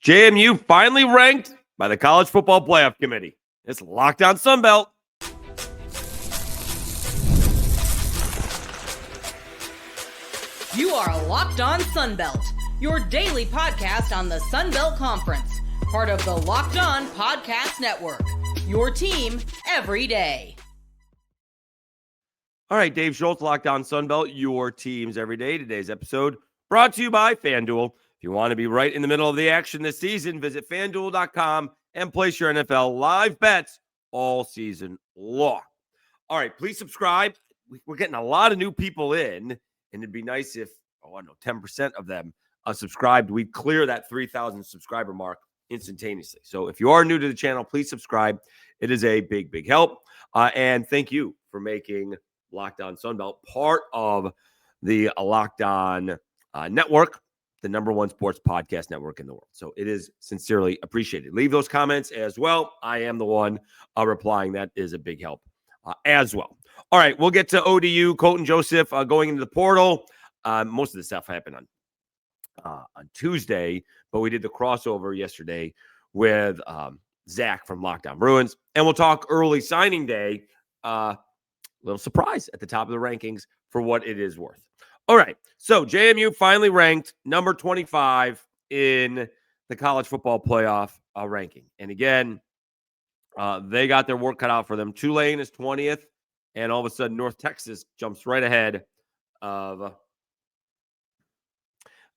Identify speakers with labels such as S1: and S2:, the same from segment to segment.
S1: JMU finally ranked by the College Football Playoff Committee. It's Locked On Sunbelt.
S2: You are Locked On Sunbelt, your daily podcast on the Sunbelt Conference, part of the Locked On Podcast Network, your team every day.
S1: All right, Dave Schultz, Locked On Sunbelt, your teams every day. Today's episode brought to you by FanDuel. If you want to be right in the middle of the action this season, visit FanDuel.com and place your NFL live bets all season long. All right, please subscribe. We're getting a lot of new people in, and it'd be nice if, 10% of them subscribed. We'd clear that 3,000 subscriber mark instantaneously. So if you are new to the channel, please subscribe. It is a big, big help. And thank you for making Locked On Sunbelt part of the Locked On Network, the number one sports podcast network in the world. So it is sincerely appreciated. Leave those comments as well. I am the one replying. That is a big help as well. All right, we'll get to ODU, Colton Joseph going into the portal. Most of the stuff happened on Tuesday, but we did the crossover yesterday with Zach from Locked On Bruins. And we'll talk early signing day. Little surprise at the top of the rankings for what it is worth. All right, so JMU finally ranked number 25 in the college football playoff ranking. And again, they got their work cut out for them. Tulane is 20th, and all of a sudden North Texas jumps right ahead of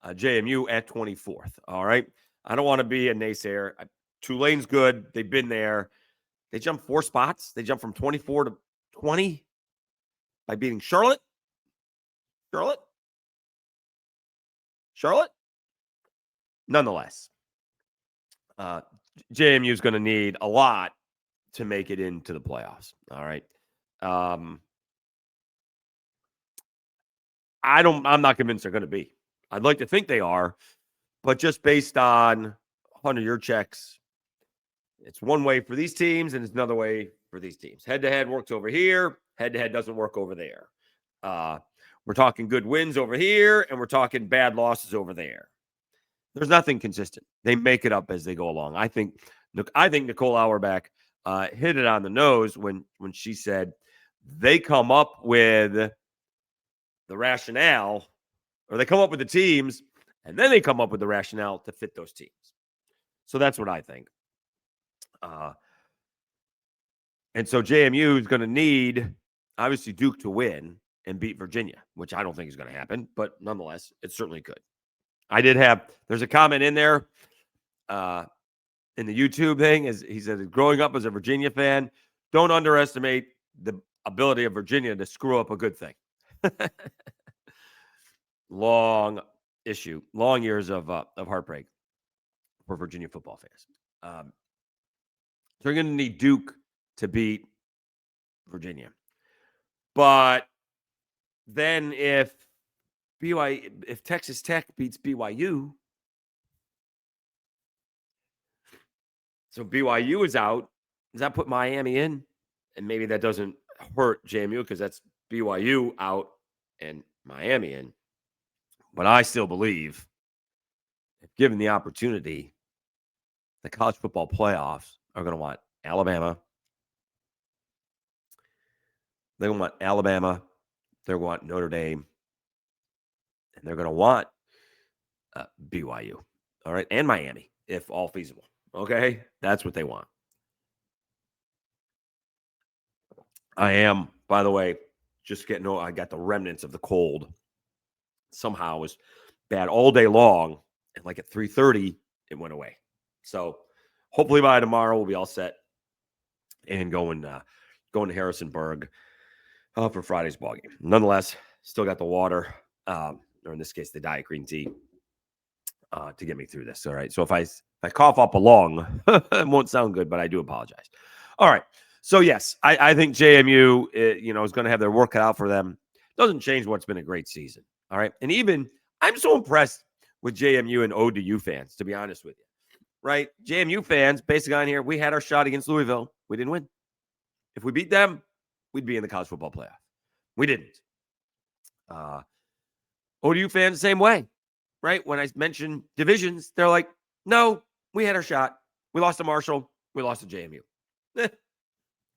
S1: JMU at 24th. All right, I don't want to be a naysayer. Tulane's good. They've been there. They jumped 4 spots. They jumped from 24 to 20 by beating Charlotte. Nonetheless, JMU is going to need a lot to make it into the playoffs. All right. I'm not convinced they're going to be. I'd like to think they are, but just based on 100-year checks, it's one way for these teams and it's another way for these teams. Head-to-head works over here. Head-to-head doesn't work over there. We're talking good wins over here, and we're talking bad losses over there. There's nothing consistent. They make it up as they go along. I think Nicole Auerbach hit it on the nose when she said they come up with the rationale, or they come up with the teams, and then they come up with the rationale to fit those teams. So that's what I think. And so JMU is going to need, obviously, Duke to win and beat Virginia, which I don't think is going to happen, but nonetheless, it certainly could. There's a comment in there in the YouTube thing, as he said, growing up as a Virginia fan, don't underestimate the ability of Virginia to screw up a good thing. Long years of heartbreak for Virginia football fans. So you're going to need Duke to beat Virginia. But then if Texas Tech beats BYU, so BYU is out, does that put Miami in? And maybe that doesn't hurt JMU because that's BYU out and Miami in. But I still believe, if given the opportunity, the college football playoffs are going to want Alabama. They're going to want Alabama. They're going to want Notre Dame. And they're going to want BYU. All right. And Miami, if all feasible. Okay. That's what they want. I am, by the way, just I got the remnants of the cold. Somehow it was bad all day long. And like at 3:30, it went away. So hopefully by tomorrow, we'll be all set and going to Harrisonburg for Friday's ball game. Nonetheless, still got the water, or in this case, the diet green tea to get me through this. All right. So if I cough up a lung, it won't sound good, but I do apologize. All right. So yes, I think JMU, is going to have their work cut out for them. Doesn't change what's been a great season. All right. And even I'm so impressed with JMU and ODU fans, to be honest with you. Right? JMU fans, basically on here, we had our shot against Louisville. We didn't win. If we beat them, we'd be in the college football playoff. We didn't. ODU fans, the same way. Right? When I mention divisions, they're like, no, we had our shot. We lost to Marshall. We lost to JMU.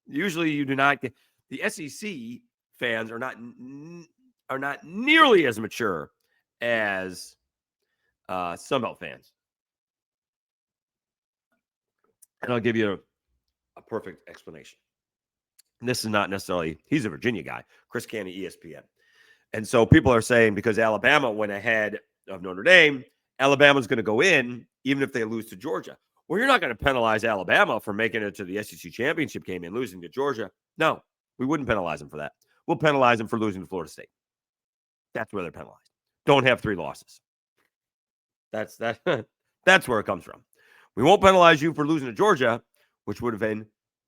S1: Usually you do not get – the SEC fans are not nearly as mature as Sunbelt fans. And I'll give you a perfect explanation. And this is not necessarily – he's a Virginia guy, Chris Canny, ESPN. And so people are saying because Alabama went ahead of Notre Dame, Alabama's going to go in even if they lose to Georgia. Well, you're not going to penalize Alabama for making it to the SEC championship game and losing to Georgia. No, we wouldn't penalize them for that. We'll penalize them for losing to Florida State. That's where they're penalized. Don't have 3 losses. That's where it comes from. We won't penalize you for losing to Georgia, which would have been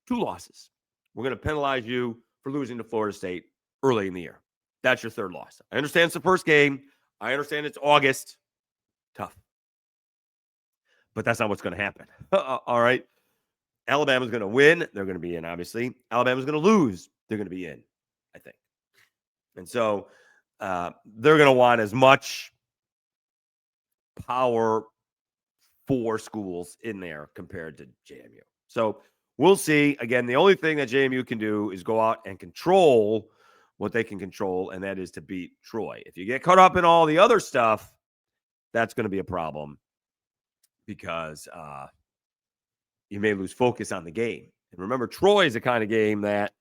S1: 2 losses. We're going to penalize you for losing to Florida State early in the year. That's your 3rd loss. I understand it's the first game. I understand it's August. Tough. But that's not what's going to happen. All right. Alabama's going to win. They're going to be in, obviously. Alabama's going to lose. They're going to be in, I think. And so they're going to want as much Power 4 schools in there compared to JMU. So we'll see. Again, the only thing that JMU can do is go out and control what they can control, and that is to beat Troy. If you get caught up in all the other stuff, that's going to be a problem because you may lose focus on the game. And remember, Troy is the kind of game that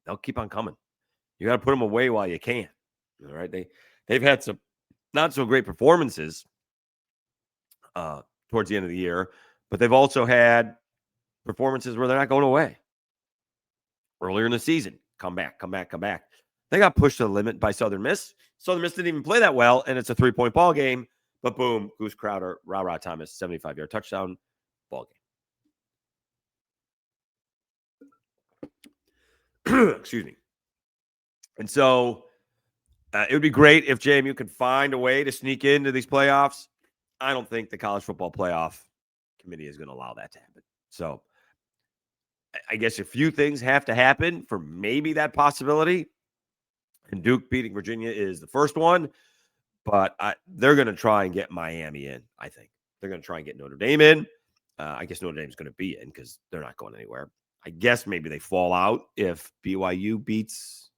S1: they'll keep on coming. You got to put them away while you can. All right. They've had some not so great performances towards the end of the year, but they've also had performances where they're not going away. Earlier in the season, come back. They got pushed to the limit by Southern Miss. Southern Miss didn't even play that well, and it's a 3-point ball game. But boom, Goose Crowder, Ra Thomas, 75-yard touchdown, ball game. Excuse me. And so it would be great if JMU could find a way to sneak into these playoffs. I don't think the College Football Playoff Committee is going to allow that to happen. So I guess a few things have to happen for maybe that possibility. And Duke beating Virginia is the first one. But they're going to try and get Miami in, I think. They're going to try and get Notre Dame in. I guess Notre Dame's going to be in because they're not going anywhere. I guess maybe they fall out if BYU beats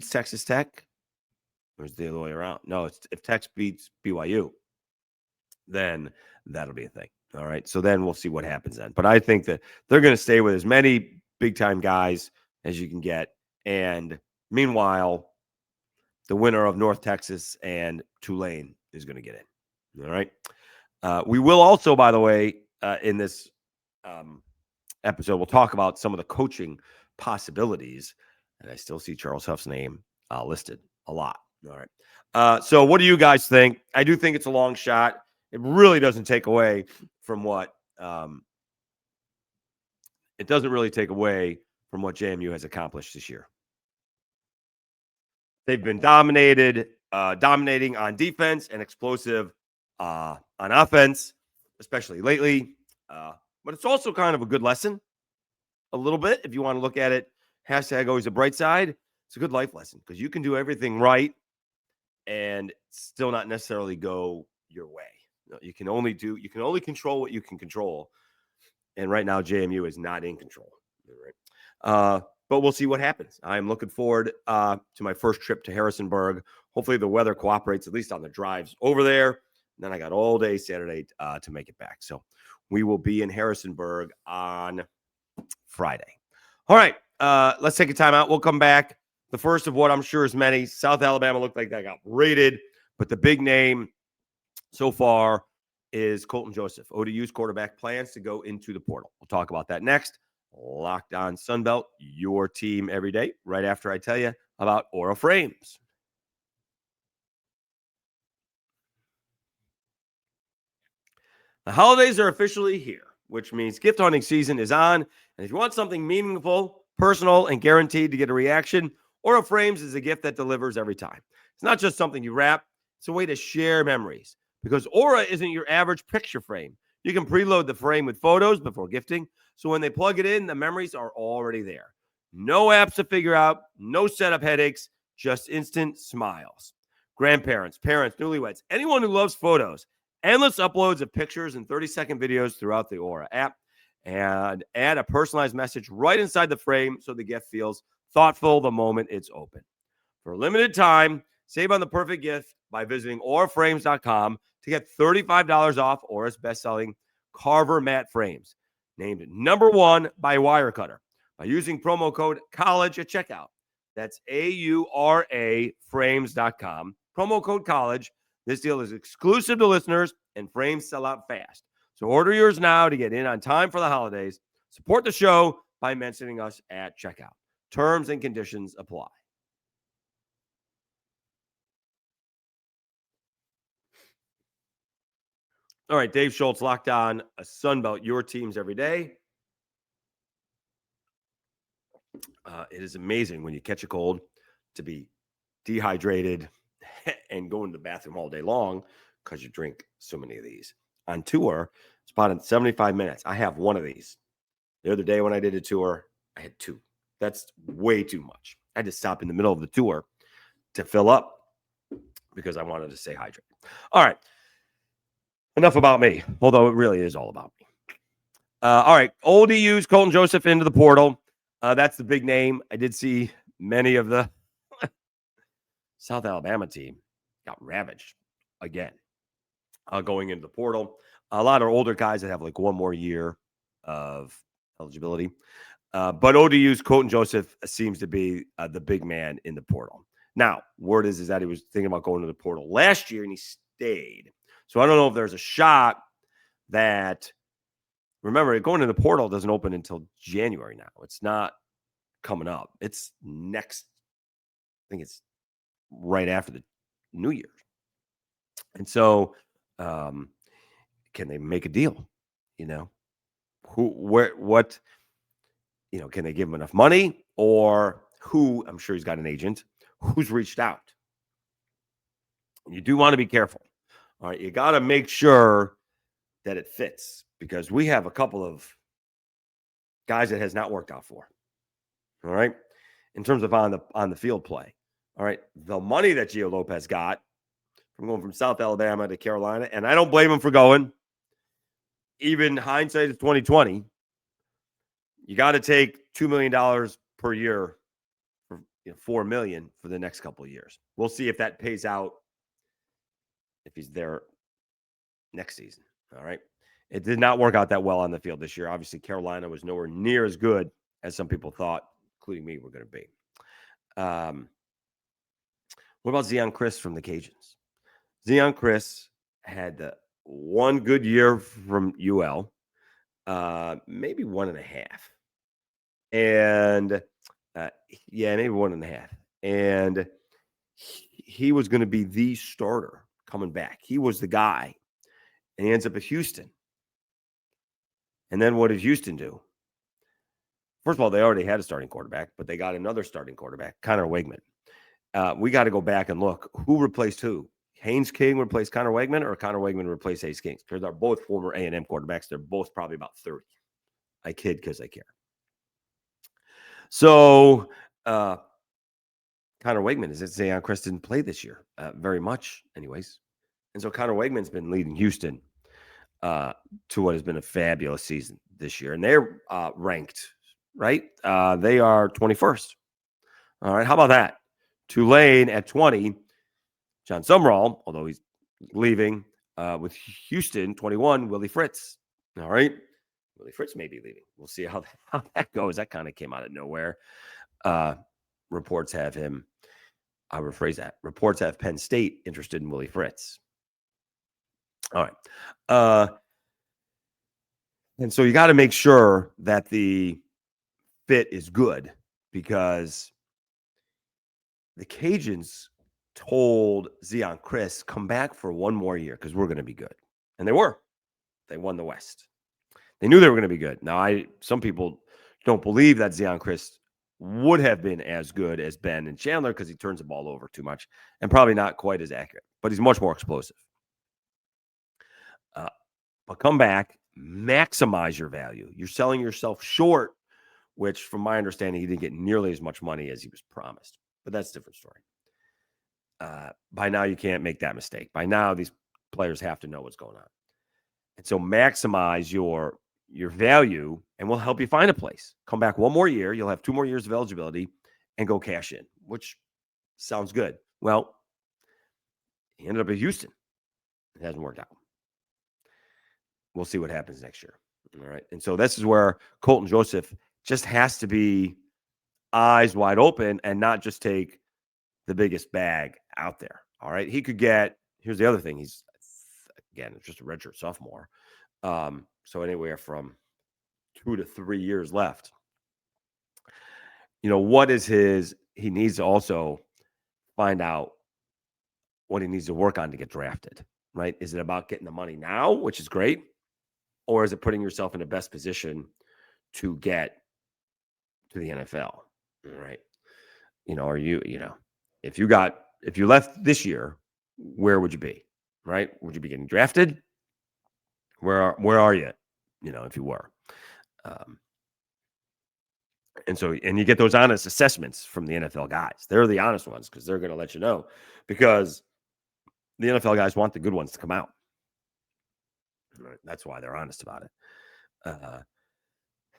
S1: Texas Tech. Or is it the other way around? No, if Tech beats BYU, then that'll be a thing. All right. So then we'll see what happens then. But I think that they're going to stay with as many big-time guys as you can get. And meanwhile, the winner of North Texas and Tulane is going to get in. All right. We will also, by the way, in this episode, we'll talk about some of the coaching possibilities. And I still see Charles Huff's name listed a lot. All right. So what do you guys think? I do think it's a long shot. It really doesn't take away from what it doesn't really take away from what JMU has accomplished this year. They've been dominating on defense and explosive on offense, especially lately. But it's also kind of a good lesson, a little bit, if you want to look at it. Hashtag always a bright side. It's a good life lesson because you can do everything right and still not necessarily go your way. You can only control what you can control. And right now, JMU is not in control. Right? But we'll see what happens. I'm looking forward to my first trip to Harrisonburg. Hopefully the weather cooperates, at least on the drives over there. And then I got all day Saturday to make it back. So we will be in Harrisonburg on Friday. All right, let's take a timeout. We'll come back. The first of what I'm sure is many. South Alabama looked like they got raided, but the big name so far is Colton Joseph. ODU's quarterback plans to go into the portal. We'll talk about that next. Locked on Sunbelt, your team every day, right after I tell you about Aura Frames. The holidays are officially here, which means gift hunting season is on. And if you want something meaningful, personal, and guaranteed to get a reaction, Aura Frames is a gift that delivers every time. It's not just something you wrap. It's a way to share memories because Aura isn't your average picture frame. You can preload the frame with photos before gifting. So when they plug it in, the memories are already there. No apps to figure out, no setup headaches, just instant smiles. grandparents, parents, newlyweds, anyone who loves photos. Endless uploads of pictures and 30-second videos throughout the Aura app, and add a personalized message right inside the frame so the gift feels thoughtful the moment it's open. For a limited time, save on the perfect gift by visiting auraframes.com to get $35 off Aura's best-selling Carver matte frames, named #1 by Wirecutter, by using promo code COLLEGE at checkout. That's AURA frames.com. Promo code COLLEGE. This deal is exclusive to listeners, and frames sell out fast. So order yours now to get in on time for the holidays. Support the show by mentioning us at checkout. Terms and conditions apply. All right, Dave Schultz, locked on a Sunbelt, your teams every day. It is amazing when you catch a cold to be dehydrated and go into the bathroom all day long because you drink so many of these. On tour, it's about 75 minutes. I have one of these. The other day when I did a tour, I had 2. That's way too much. I had to stop in the middle of the tour to fill up because I wanted to stay hydrated. All right. Enough about me, although it really is all about me. All right. Old EU's Colton Joseph into the portal. That's the big name. I did see many of the South Alabama team got ravaged again going into the portal. A lot of older guys that have like one more year of eligibility. But ODU's Colton Joseph seems to be the big man in the portal. Now, word is that he was thinking about going to the portal last year and he stayed. So I don't know if there's a shot that, remember, going to the portal doesn't open until January now. It's not coming up. It's next, I think it's right after the New Year. And so can they make a deal? You know, what, can they give him enough money, or who, I'm sure he's got an agent, who's reached out? You do want to be careful. All right. You got to make sure that it fits, because we have a couple of guys that has not worked out for. All right. In terms of on the field play. All right. The money that Gio Lopez got from going from South Alabama to Carolina, and I don't blame him for going. Even hindsight is 2020. You got to take $2 million per year for $4 million for the next couple of years. We'll see if that pays out if he's there next season. All right. It did not work out that well on the field this year. Obviously, Carolina was nowhere near as good as some people thought, including me, were going to be. What about Zeon Chris from the Cajuns? Zeon Chris had one good year from UL, maybe 1.5. And maybe 1.5. And he was going to be the starter coming back. He was the guy. And he ends up at Houston. And then what did Houston do? First of all, they already had a starting quarterback, but they got another starting quarterback, Connor Wegman. We got to go back and look. Who replaced who? Haynes King replaced Connor Wegman, or Connor Wegman replaced Haynes King? Because they're both former A&M quarterbacks. They're both probably about 30. I kid because I care. So Connor Wegman is at Zeon Chris didn't play this year very much anyways. And so Connor Wegman's been leading Houston to what has been a fabulous season this year. And they're ranked, right? They are 21st. All right. How about that? Tulane at 20. John Sumrall, although he's leaving, with Houston, 21, Willie Fritz. All right. Willie Fritz may be leaving. We'll see how that goes. That kind of came out of nowhere. Reports have him. I'll rephrase that. Reports have Penn State interested in Willie Fritz. All right. And so you got to make sure that the fit is good, because the Cajuns told Zeon Chris, come back for one more year because we're going to be good. And they were. They won the West. They knew they were going to be good. Now, some people don't believe that Zeon Chris would have been as good as Ben and Chandler because he turns the ball over too much and probably not quite as accurate, but he's much more explosive. But come back, maximize your value. You're selling yourself short, which from my understanding, he didn't get nearly as much money as he was promised, but that's a different story. by now you can't make that mistake. By now, these players have to know what's going on. And so maximize your value, and we'll help you find a place. Come back one more year. You'll have 2 more years of eligibility and go cash in, which sounds good. Well, he ended up at Houston. It hasn't worked out. We'll see what happens next year. All right. And so this is where Colton Joseph just has to be eyes wide open and not just take the biggest bag out there. All right. He could get, here's the other thing. He's, again, just a redshirt sophomore. So anywhere from 2 to 3 years left. What is he needs to also find out what he needs to work on to get drafted, right? Is it about getting the money now, which is great? Or is it putting yourself in the best position to get to the NFL, right? Are you, if you left this year, where would you be, right? Would you be getting drafted? Where are you, if you were? And you get those honest assessments from the NFL guys. They're the honest ones because they're going to let you know, because the NFL guys want the good ones to come out. Right? That's why they're honest about it.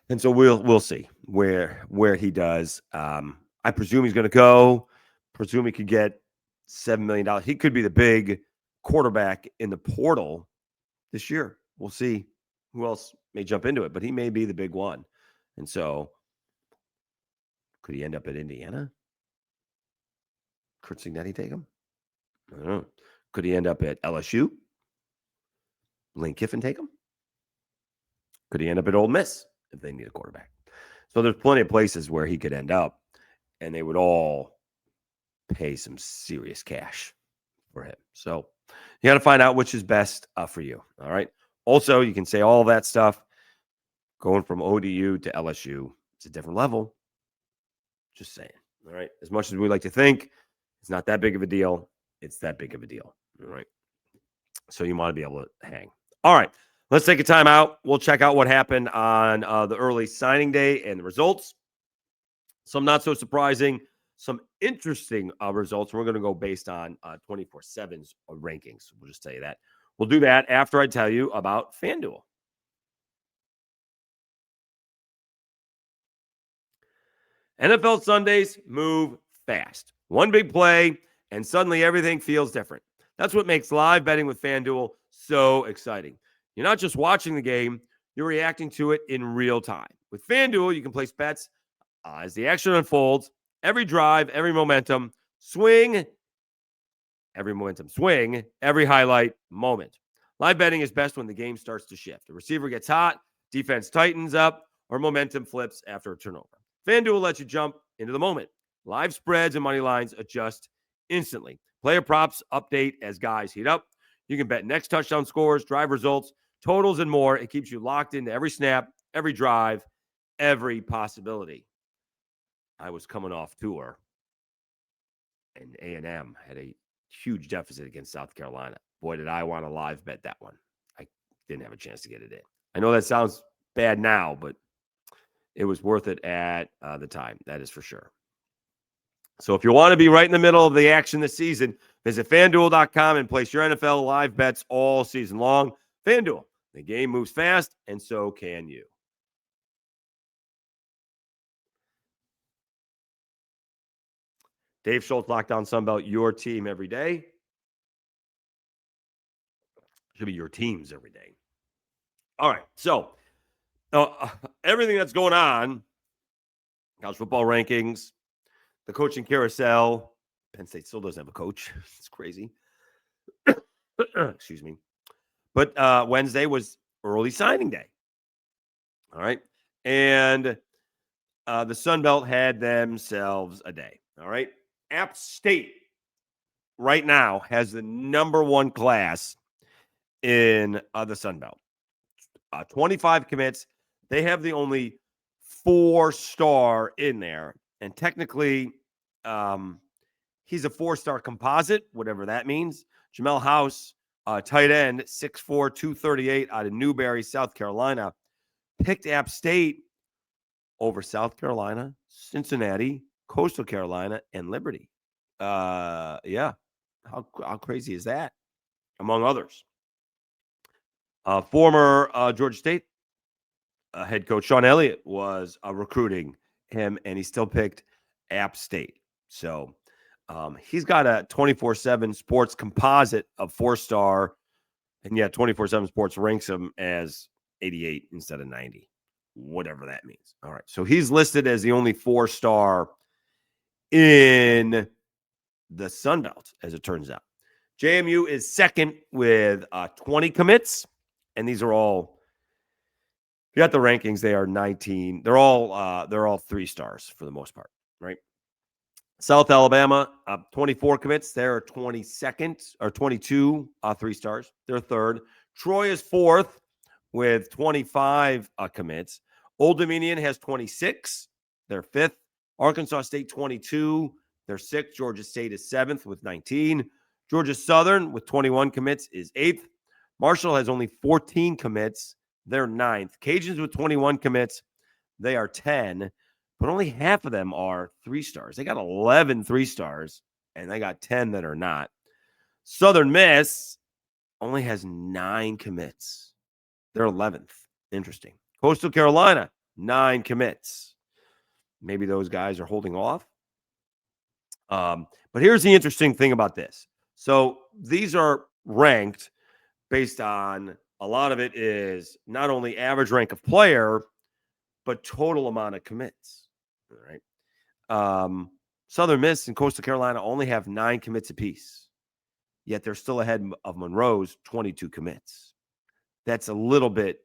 S1: And so we'll see where he does. I presume he's going to go. Presume he could get $7 million. He could be the big quarterback in the portal this year. We'll see who else may jump into it, but he may be the big one. And so could he end up at Indiana? Could Cignetti take him? I don't know. Could he end up at LSU? Lane Kiffin take him? Could he end up at Ole Miss if they need a quarterback? So there's plenty of places where he could end up, and they would all pay some serious cash for him. So you got to find out which is best for you. All right. Also, you can say all that stuff going from ODU to LSU. It's a different level. Just saying. All right. As much as we like to think it's not that big of a deal, it's that big of a deal. All right. So you want to be able to hang. All right. Let's take a time out. We'll check out what happened on the early signing day and the results. Some not so surprising, some interesting results. We're going to go based on 24/7's rankings. We'll just tell you that. We'll do that after I tell you about FanDuel. NFL Sundays move fast. One big play, and suddenly everything feels different. That's what makes live betting with FanDuel so exciting. You're not just watching the game, you're reacting to it in real time. With FanDuel, you can place bets as the action unfolds, every drive, every momentum, swing, every highlight moment. Live betting is best when the game starts to shift. The receiver gets hot, defense tightens up, or momentum flips after a turnover. FanDuel lets you jump into the moment. Live spreads and money lines adjust instantly. Player props update as guys heat up. You can bet next touchdown scores, drive results, totals, and more. It keeps you locked into every snap, every drive, every possibility. I was coming off tour, and A&M had a huge deficit against South Carolina. Boy, did I want to live bet that one. I didn't have a chance to get it in. I know that sounds bad now, but it was worth it at the time. That is for sure. So if you want to be right in the middle of the action this season, visit FanDuel.com and place your NFL live bets all season long. FanDuel, the game moves fast, and so can you. Dave Schultz, Lockdown Sunbelt, your team every day. Should be your teams every day. All right, so everything that's going on, college football rankings, the coaching carousel. Penn State still doesn't have a coach. It's crazy. Excuse me. But Wednesday was early signing day. All right. And the Sun Belt had themselves a day. All right. App State right now has the number one class in the Sun Belt. 25 commits. They have the only 4-star in there. And technically, he's a 4-star composite, whatever that means. Jamel House, tight end, 6'4", 238 out of Newberry, South Carolina, picked App State over South Carolina, Cincinnati, Coastal Carolina, and Liberty. Yeah. How crazy is that? Among others. Former Georgia State head coach Sean Elliott was recruiting him, and he still picked App State. So he's got a 24/7 sports composite of 4-star, and yet 24/7 sports ranks him as 88 instead of 90, whatever that means. All right. So he's listed as the only 4-star in the Sun Belt, as it turns out. JMU is second with 20 commits, and these are all, if you got the rankings, they are 19. They're all 3 stars for the most part, right? South Alabama, 24 commits. They're 22nd or 22 3 stars. They're third. Troy is fourth with 25 commits. Old Dominion has 26. They're fifth. Arkansas State 22. They're sixth. Georgia State is seventh with 19. Georgia Southern with 21 commits is eighth. Marshall has only 14 commits. They're ninth. Cajuns with 21 commits. They are 10, but only half of them are 3 stars. They got 11 3 stars, and they got 10 that are not. Southern Miss only has 9 commits. They're 11th. Interesting. Coastal Carolina, 9 commits. Maybe those guys are holding off. But here's the interesting thing about this. So these are ranked based on, a lot of it is not only average rank of player, but total amount of commits. All right. Southern Miss and Coastal Carolina only have 9 commits apiece, yet they're still ahead of Monroe's 22 commits. That's a little bit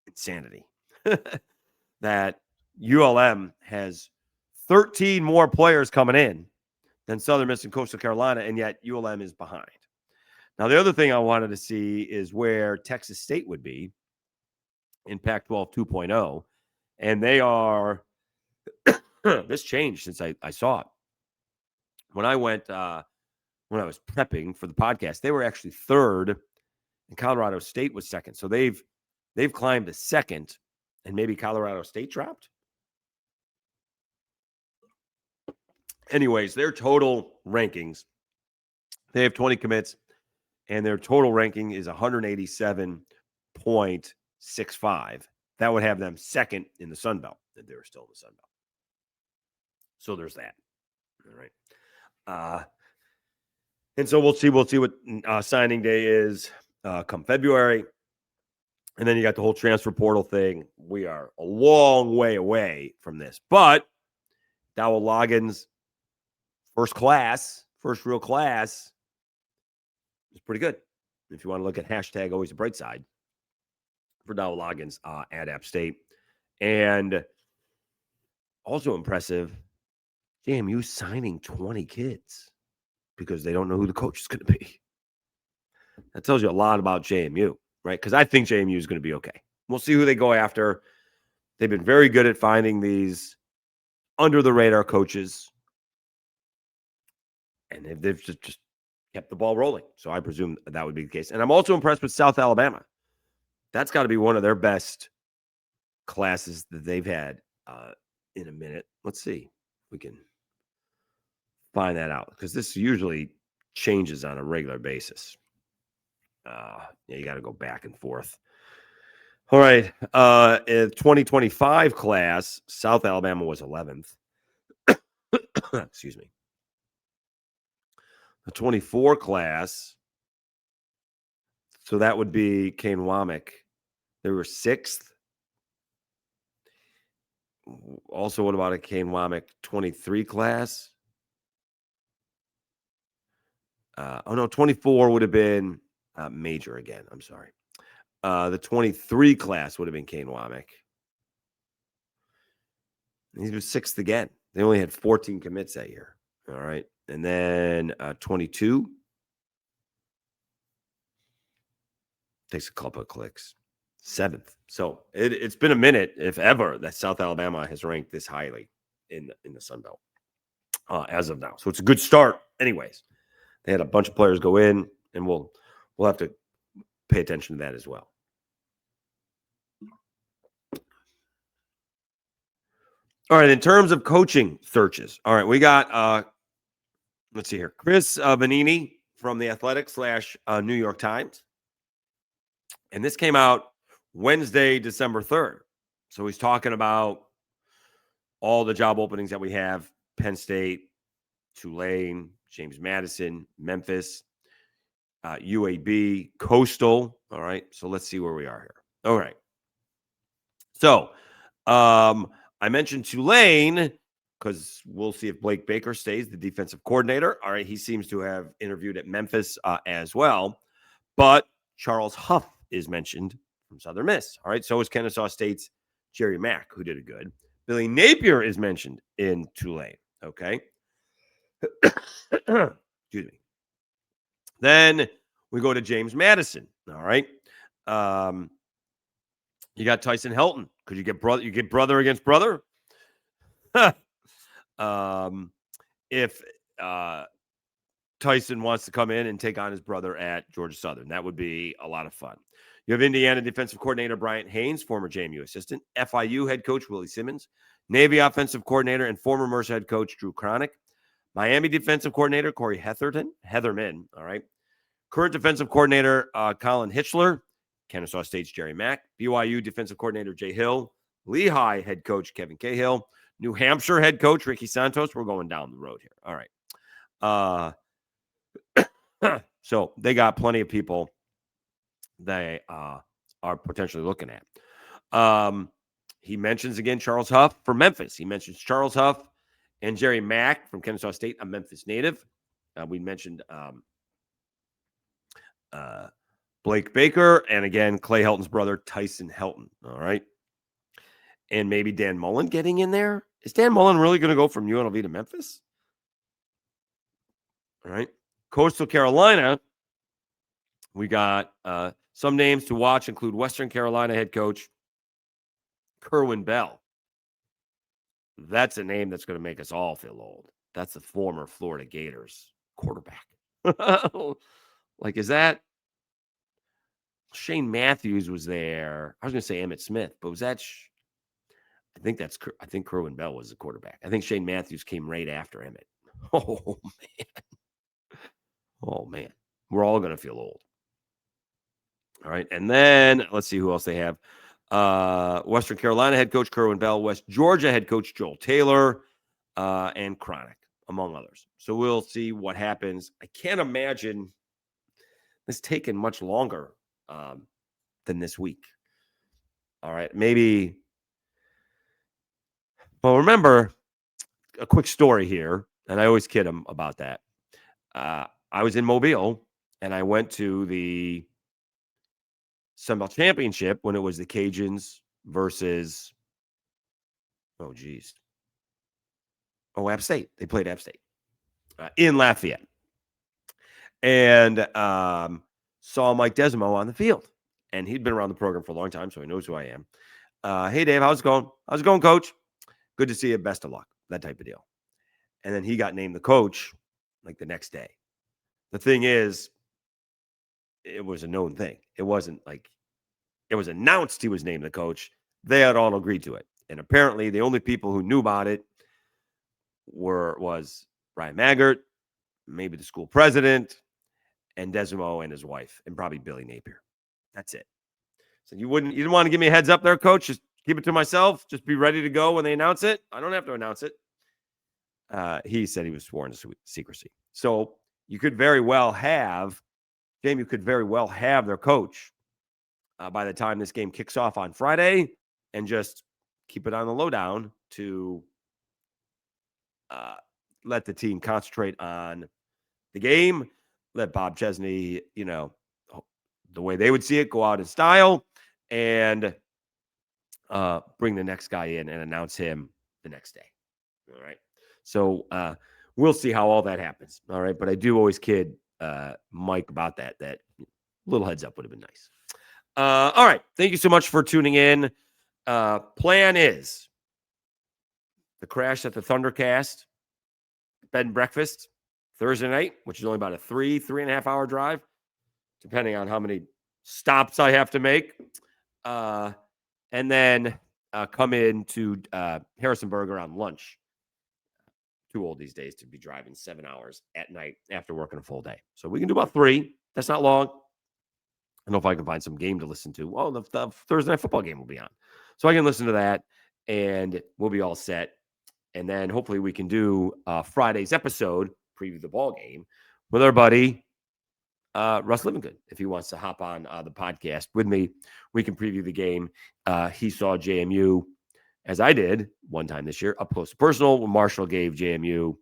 S1: insanity. That ULM has 13 more players coming in than Southern Miss and Coastal Carolina, and yet ULM is behind. Now, the other thing I wanted to see is where Texas State would be in Pac-12 2.0, and they are this changed since I saw it. When I went, when I was prepping for the podcast, they were actually third, and Colorado State was second. So they've climbed to second, and maybe Colorado State dropped. Anyways, their total rankings, they have 20 commits, and their total ranking is 187.65. That would have them second in the Sun Belt, if they were still in the Sun Belt. So there's that. All right. And so we'll see what signing day is come February. And then you got the whole transfer portal thing. We are a long way away from this. But Dowell Loggins, first real class, is pretty good. If you want to look at hashtag always a bright side for Dowell Loggins at App State. And also impressive, JMU signing 20 kids because they don't know who the coach is going to be. That tells you a lot about JMU, right? Because I think JMU is going to be okay. We'll see who they go after. They've been very good at finding these under-the-radar coaches, and they've just kept the ball rolling. So I presume that would be the case. And I'm also impressed with South Alabama. That's got to be one of their best classes that they've had in a minute. Let's see if we can find that out, because this usually changes on a regular basis. You got to go back and forth. All right. In 2025 class, South Alabama was 11th. Excuse me. The 24 class, so that would be Kane Womack. They were 6th. Also, what about a Kane Womack 23 class? 24 would have been Major again. I'm sorry. The 23 class would have been Kane Womack. He was 6th again. They only had 14 commits that year. All right. And then 22 takes a couple of clicks. 7th. So it's been a minute, if ever, that South Alabama has ranked this highly in the Sun Belt as of now. So it's a good start. Anyways, they had a bunch of players go in, and we'll have to pay attention to that as well. All right, in terms of coaching searches, all right, we got let's see here. Chris Vanini from the Athletic / New York Times. And this came out Wednesday, December 3rd. So he's talking about all the job openings that we have: Penn State, Tulane, James Madison, Memphis, UAB, Coastal. All right. So let's see where we are here. All right. So I mentioned Tulane because we'll see if Blake Baker stays the defensive coordinator. All right. He seems to have interviewed at Memphis as well. But Charles Huff is mentioned from Southern Miss. All right. So is Kennesaw State's Jerry Mack, who did it good. Billy Napier is mentioned in Tulane. Okay. Excuse me. Then we go to James Madison. All right. You got Tyson Helton. Could you get brother against brother? If Tyson wants to come in and take on his brother at Georgia Southern, that would be a lot of fun. You have Indiana defensive coordinator Bryant Haynes, former JMU assistant, FIU head coach Willie Simmons, Navy offensive coordinator and former Mercer head coach Drew Cronick, Miami defensive coordinator Corey Heatherman, all right. Current defensive coordinator Colin Hitchler, Kennesaw State's Jerry Mack, BYU defensive coordinator Jay Hill, Lehigh head coach Kevin Cahill, New Hampshire head coach Ricky Santos. We're going down the road here. All right. So they got plenty of people they are potentially looking at. He mentions again Charles Huff for Memphis. He mentions Charles Huff and Jerry Mack from Kennesaw State, a Memphis native. We mentioned Blake Baker, and again, Clay Helton's brother, Tyson Helton. All right. And maybe Dan Mullen getting in there. Is Dan Mullen really going to go from UNLV to Memphis? All right. Coastal Carolina, we got some names to watch include Western Carolina head coach Kerwin Bell. That's a name that's going to make us all feel old. That's the former Florida Gators quarterback. Like, is that Shane Matthews was there? I was going to say Emmitt Smith, but was that? I think Kerwin Bell was the quarterback. I think Shane Matthews came right after Emmitt. Oh man. Oh man. We're all going to feel old. All right. And then let's see who else they have. Western Carolina head coach Kerwin Bell, West Georgia head coach Joel Taylor, and Cronick, among others. So we'll see what happens. I can't imagine this taking much longer than this week. All right. Maybe. Well, remember a quick story here, and I always kid him about that. I was in Mobile, and I went to the Sun Belt Championship when it was the Cajuns versus, App State. They played App State in Lafayette. And saw Mike Desimo on the field. And he'd been around the program for a long time, so he knows who I am. Hey, Dave, how's it going? How's it going, coach? Good to see you. Best of luck. That type of deal. And then he got named the coach like the next day. The thing is, it was a known thing. It wasn't like it was announced he was named the coach. They had all agreed to it. And apparently the only people who knew about it was Brian Maggart, maybe the school president, and Desimo and his wife, and probably Billy Napier. That's it. So you didn't want to give me a heads up there, coach? Just keep it to myself. Just be ready to go when they announce it. I don't have to announce it. He said he was sworn to secrecy. So you could very well have, Jamie, you could very well have their coach by the time this game kicks off on Friday and just keep it on the lowdown to let the team concentrate on the game. Let Bob Chesney, the way they would see it, go out in style and bring the next guy in and announce him the next day. All right. So we'll see how all that happens. All right. But I do always kid Mike about that little heads up would have been nice. All right. Thank you so much for tuning in. Plan is the crash at the Thundercast bed and breakfast Thursday night, which is only about a 3.5 hour drive, depending on how many stops I have to make. And then come in to Harrisonburg around lunch too old these days to be driving 7 hours at night after working a full day. So we can do about 3. That's not long. I don't know if I can find some game to listen to. Well, the Thursday night football game will be on. So I can listen to that, and we'll be all set. And then hopefully we can do Friday's episode, preview the ball game, with our buddy Russ Livingood. If he wants to hop on the podcast with me, we can preview the game. He saw JMU, as I did one time this year, up close and personal, when Marshall gave JMU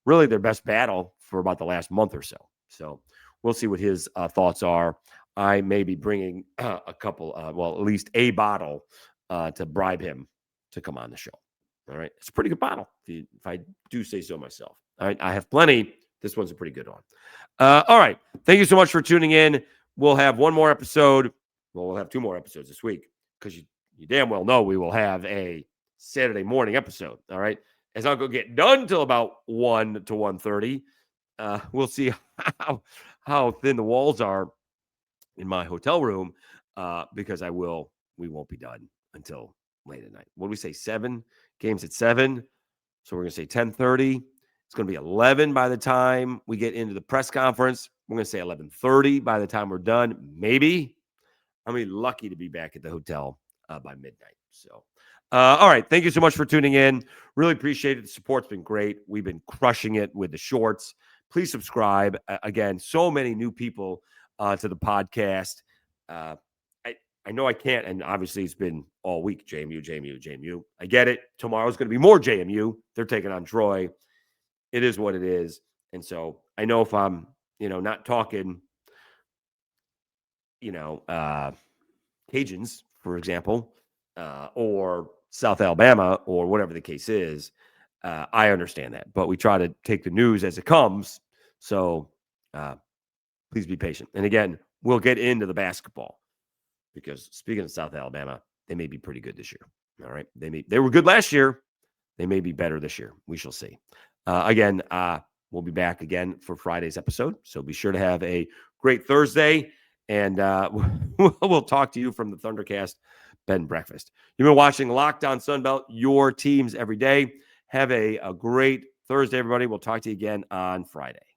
S1: really their best battle for about the last month or so. So we'll see what his thoughts are. I may be bringing a couple, at least a bottle to bribe him to come on the show. All right. It's a pretty good bottle, if I do say so myself. All right. I have plenty. This one's a pretty good one. All right. Thank you so much for tuning in. We'll have one more episode. Well, we'll have 2 more episodes this week because you damn well know we will have a Saturday morning episode. All right. It's not going to get done till about 1 to 1:30. We'll see how thin the walls are in my hotel room because we won't be done until late at night. What do we say? 7 games at 7. So we're going to say 10:30. It's going to be 11 by the time we get into the press conference. We're going to say 11:30 by the time we're done. Maybe. I'm going to be lucky to be back at the hotel by midnight. So, all right. Thank you so much for tuning in. Really appreciate it. The support's been great. We've been crushing it with the shorts. Please subscribe. Again, so many new people to the podcast. I know I can't, and obviously it's been all week, JMU. I get it. Tomorrow's going to be more JMU. They're taking on Troy. It is what it is. And so I know if I'm, not talking, Cajuns, for example, or South Alabama or whatever the case is, I understand that. But we try to take the news as it comes. So please be patient. And again, we'll get into the basketball because speaking of South Alabama, they may be pretty good this year. All right. They were good last year. They may be better this year. We shall see. Again, we'll be back again for Friday's episode. So be sure to have a great Thursday. And we'll talk to you from the Thundercast bed and breakfast. You've been watching Locked On Sunbelt, your teams every day. Have a great Thursday, everybody. We'll talk to you again on Friday.